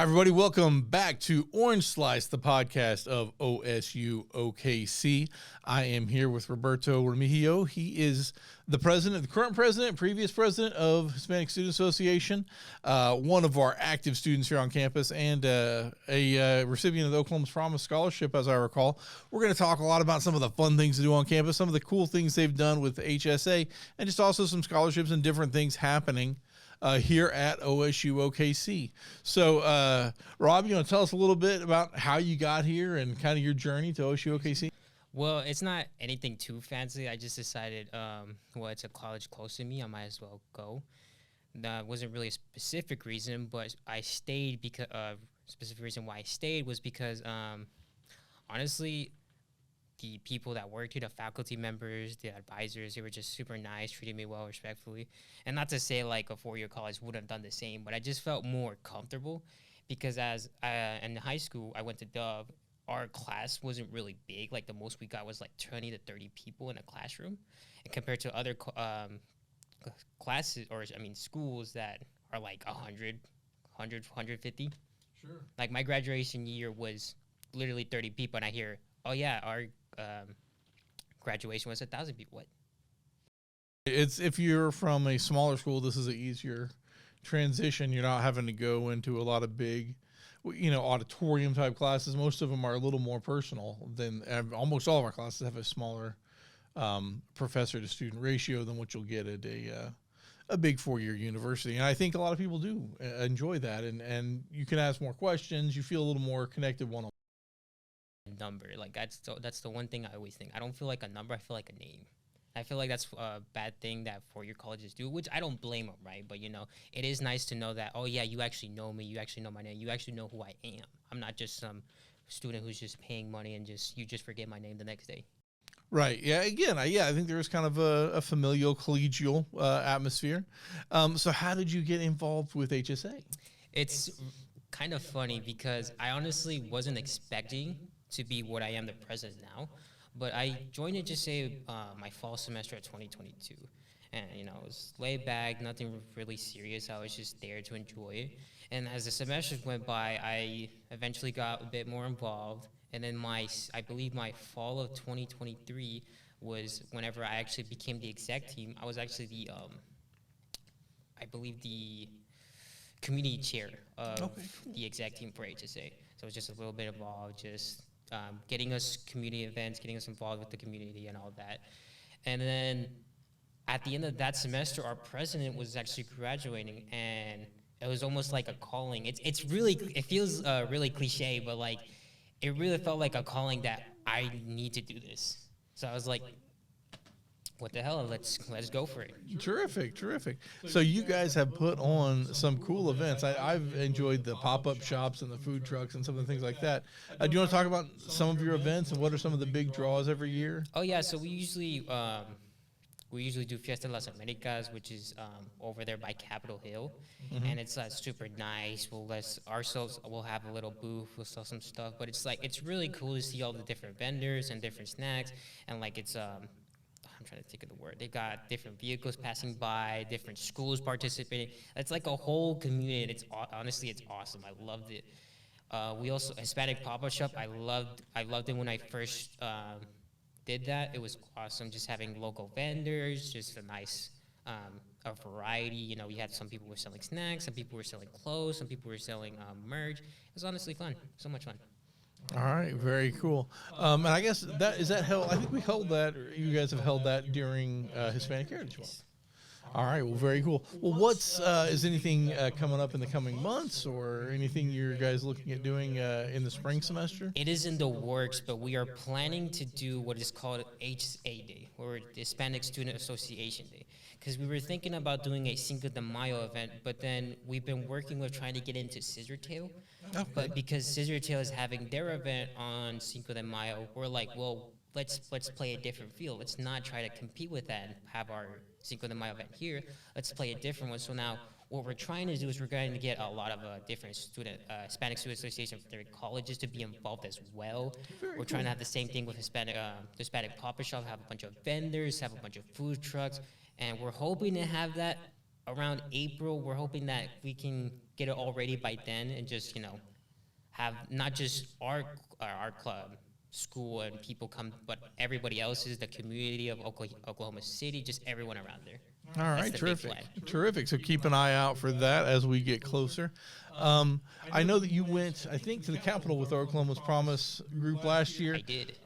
Hi, everybody. Welcome back to Orange Slice, the podcast of OSU-OKC. I am here with Roberto Remigio. He is the president, the current president, previous president of Hispanic Student Association, one of our active students here on campus, and a recipient of the Oklahoma's Promise Scholarship, as I recall. We're going to talk a lot about some of the fun things to do on campus, some of the cool things they've done with HSA, and just also some scholarships and different things happening here at OSU-OKC. So, Rob, you want to tell us a little bit about how you got here and kind of your journey to OSU-OKC? Well, it's not anything too fancy. I just decided, it's a college close to me. I might as well go. That wasn't really a specific reason, but I stayed because specific reason why I stayed was because, honestly, the people that worked here, the faculty members, the advisors, they were just super nice, treated me well, respectfully. And not to say like a four-year college wouldn't have done the same, but I just felt more comfortable because as in high school, I went to Dove. Our class wasn't really big. Like the most we got was like 20 to 30 people in a classroom. And compared to other classes, schools that are like 150. Sure. Like my graduation year was literally 30 people, and I hear, oh yeah, our graduation was 1,000 people. What? It's if you're from a smaller school, this is an easier transition. You're not having to go into a lot of big, auditorium type classes. Most of them are a little more personal than almost all of our classes have a smaller professor to student ratio than what you'll get at a big four-year university. And I think a lot of people do enjoy that. And you can ask more questions. You feel a little more connected one-on-one. Number, like that's the one thing I always think. I don't feel like a number, I feel like a name. I feel like that's a bad thing that four-year colleges do, which I don't blame them, right? But it is nice to know that, oh yeah, you actually know me, you actually know my name, you actually know who I am. I'm not just some student who's just paying money and you just forget my name the next day. Right. Yeah. Again, I think there is kind of a familial, collegial atmosphere. So how did you get involved with HSA? It's kind of funny because I honestly wasn't expecting to be what I am the president now, but I joined HSA my fall semester of 2022, and it was laid back, nothing really serious. I was just there to enjoy it, and as the semesters went by, I eventually got a bit more involved, and then I believe my fall of 2023 was whenever I actually became the exec team. I was actually the the community chair of the exec team for HSA, so it was just a little bit involved, just getting us community events, getting us involved with the community and all that. And then at the end of that semester, our president was actually graduating, and it was almost like a calling. It feels really cliche, but like it really felt like a calling that I need to do this. So I was like, what the hell, let's go for it. Terrific. So you guys have put on some cool events. I've enjoyed the pop-up shops and the food trucks and some of the things like that. Do you want to talk about some of your events and what are some of the big draws every year? Oh yeah, so we usually do Fiesta Las Americas, which is over there by Capitol Hill, and it's super nice. We'll have a little booth. We'll sell some stuff, but it's really cool to see all the different vendors and different snacks, and it's I'm trying to think of the word. They've got different vehicles passing by, different schools participating. It's like a whole community, and it's awesome. I loved it. We also Hispanic pop-up shop. I loved it when I first did that. It was awesome, just having local vendors, just a nice a variety. We had some people were selling snacks, some people were selling clothes, some people were selling merch. It was honestly fun, so much fun. All right, very cool. And I guess that held. I think we held that, or you guys have held that during Hispanic Heritage Month. All right, well, very cool. Well, is anything coming up in the coming months, or anything you guys looking at doing in the spring semester? It is in the works, but we are planning to do what is called HSA Day, or Hispanic Student Association Day, because we were thinking about doing a Cinco de Mayo event, but then we've been working with trying to get into Scissortail. Okay. But because Scissortail is having their event on Cinco de Mayo, we're like, well, let's play a different field. Let's not try to compete with that and have our Cinco de Mayo event here. Let's play a different one. So now what we're trying to do is we're going to get a lot of different Hispanic Student Association from their colleges to be involved as well. We're trying to have the same thing with Hispanic pop-up shop, have a bunch of vendors, have a bunch of food trucks, and we're hoping to have that around April. We're hoping that we can get it all ready by then, and just have not just our club, school, and people come, but everybody else's, the community of Oklahoma City, just everyone around there. All right, terrific, terrific. So keep an eye out for that as we get closer. I know that you went, I think, to the Capitol with Oklahoma's Promise group last year. I did.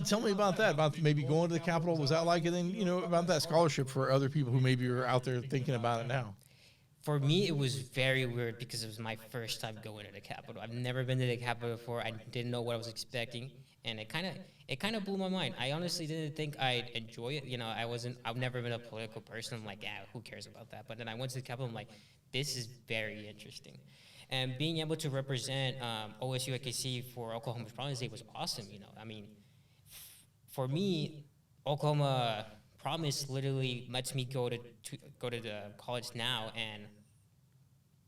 Tell me about that, about maybe going to the Capitol. Was that like it? And then, about that scholarship for other people who maybe are out there thinking about it now. For me, it was very weird because it was my first time going to the Capitol. I've never been to the Capitol before. I didn't know what I was expecting, and it kind of blew my mind. I honestly didn't think I'd enjoy it. I've never been a political person. I'm like, who cares about that? But then I went to the Capitol. I'm like, this is very interesting. And being able to represent OSU-OKC for Oklahoma's Promise Day was awesome. I mean, for me, Oklahoma Promise literally lets me go to the college now and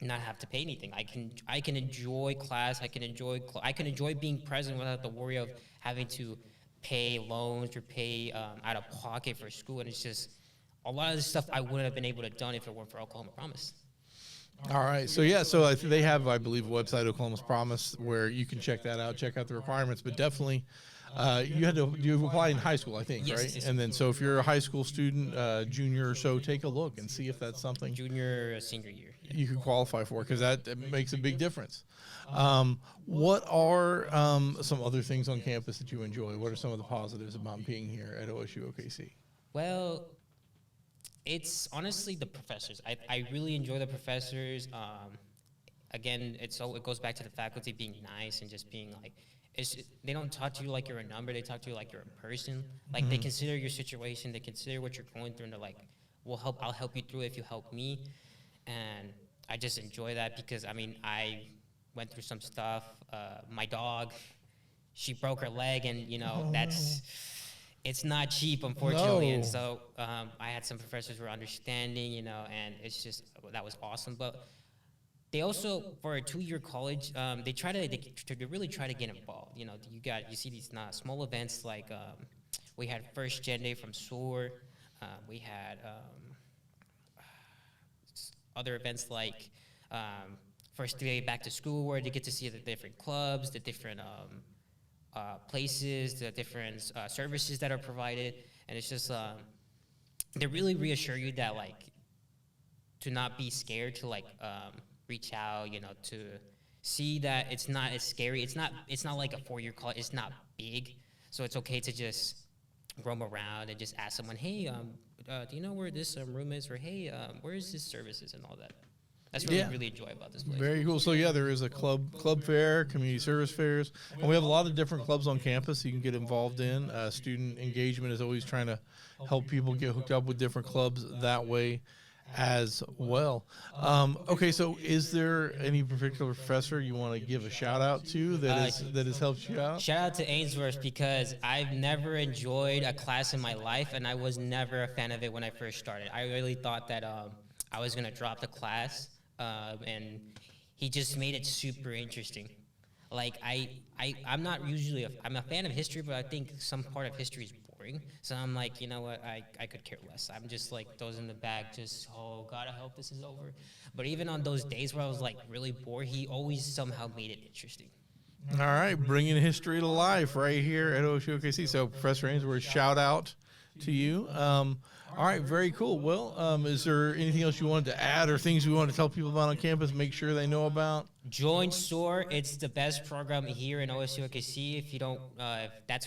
not have to pay anything. I can enjoy class. I can enjoy being present without the worry of having to pay loans or pay out of pocket for school. And it's just a lot of the stuff I wouldn't have been able to done if it weren't for Oklahoma Promise. All right. So, yeah, so they have, I believe, a website, Oklahoma's Promise, where you can check that out, check out the requirements. But definitely, you apply in high school, I think, yes, right? Yes. And then so if you're a high school student, junior or so, take a look and see if that's something Junior, senior year. Yeah. You could qualify for, because that makes a big difference. What are some other things on campus that you enjoy? What are some of the positives about being here at OSU-OKC? Well, it's honestly the professors. I really enjoy the professors. Again, it goes back to the faculty being nice and just being like, they don't talk to you like you're a number. They talk to you like you're a person. Like, they consider your situation. They consider what you're going through, and they're like, I'll help you through it if you help me. And I just enjoy that because, I mean, I went through some stuff. My dog, she broke her leg, and, it's not cheap, unfortunately. No. And so I had some professors who were understanding, and it's just, that was awesome. But they also, for a 2-year college, they really try to get involved. You see these small events like we had First Gen Day from SOAR. We had other events like First Day Back to School, where they get to see the different clubs, the different places, the different services that are provided. And it's just, they really reassure you that, like, to not be scared to, like, reach out, to see that it's not as scary. It's not like a 4-year college. It's not big, so it's okay to just roam around and just ask someone, hey, do you know where this room is? Or, hey, where is this services and all that. That's what I really enjoy about this place. Very cool. So, yeah, there is a club fair, community service fairs, and we have a lot of different clubs on campus you can get involved in. Student engagement is always trying to help people get hooked up with different clubs that way as well. Okay, so is there any particular professor you want to give a shout out to that has helped you out? Shout out to Ainsworth, because I've never enjoyed a class in my life, and I was never a fan of it when I first started. I really thought that I was going to drop the class, and he just made it super interesting. Like, I'm not usually I'm a fan of history, but I think some part of history is boring. So I'm like, you know what, I could care less. I'm just like those in the back, just, oh God, I hope this is over. But even on those days where I was like really bored, he always somehow made it interesting. All right, bringing history to life right here at OSU-OKC. So Professor Ainsworth, shout out to you. All right, very cool. Well, is there anything else you wanted to add, or things we want to tell people about on campus, make sure they know about? Join SOAR. It's the best program here in OSU-OKC. If you don't, that's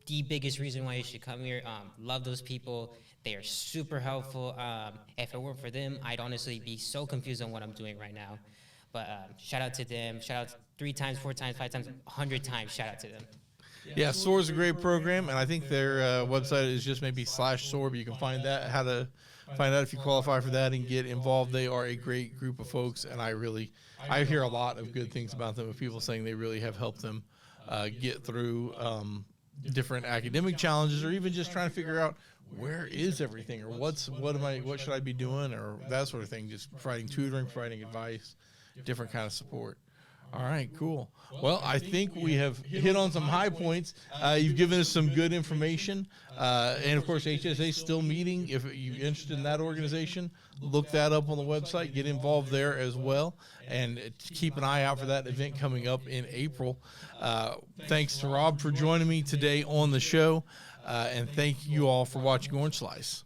the biggest reason why you should come here. Love those people. They are super helpful. If it weren't for them, I'd honestly be so confused on what I'm doing right now. But shout out to them. Shout out 3 times, 4 times, 5 times, 100 times. Shout out to them. Yeah, SOAR is a great program, and I think their website is just maybe /SOAR, but you can find that, how to find out if you qualify for that and get involved. They are a great group of folks, and I hear a lot of good things about them, of people saying they really have helped them get through different academic challenges, or even just trying to figure out where is everything, or what should I be doing, or that sort of thing. Just providing tutoring, providing advice, different kind of support. All right, cool. Well, I think we have hit on some high points. You've given us some good information. And, of course, HSA is still meeting. If you're interested in that organization, look that up on the website. Get involved there as well. And keep an eye out for that event coming up in April. Thanks to Rob for joining me today on the show. And thank you all for watching Orange Slice.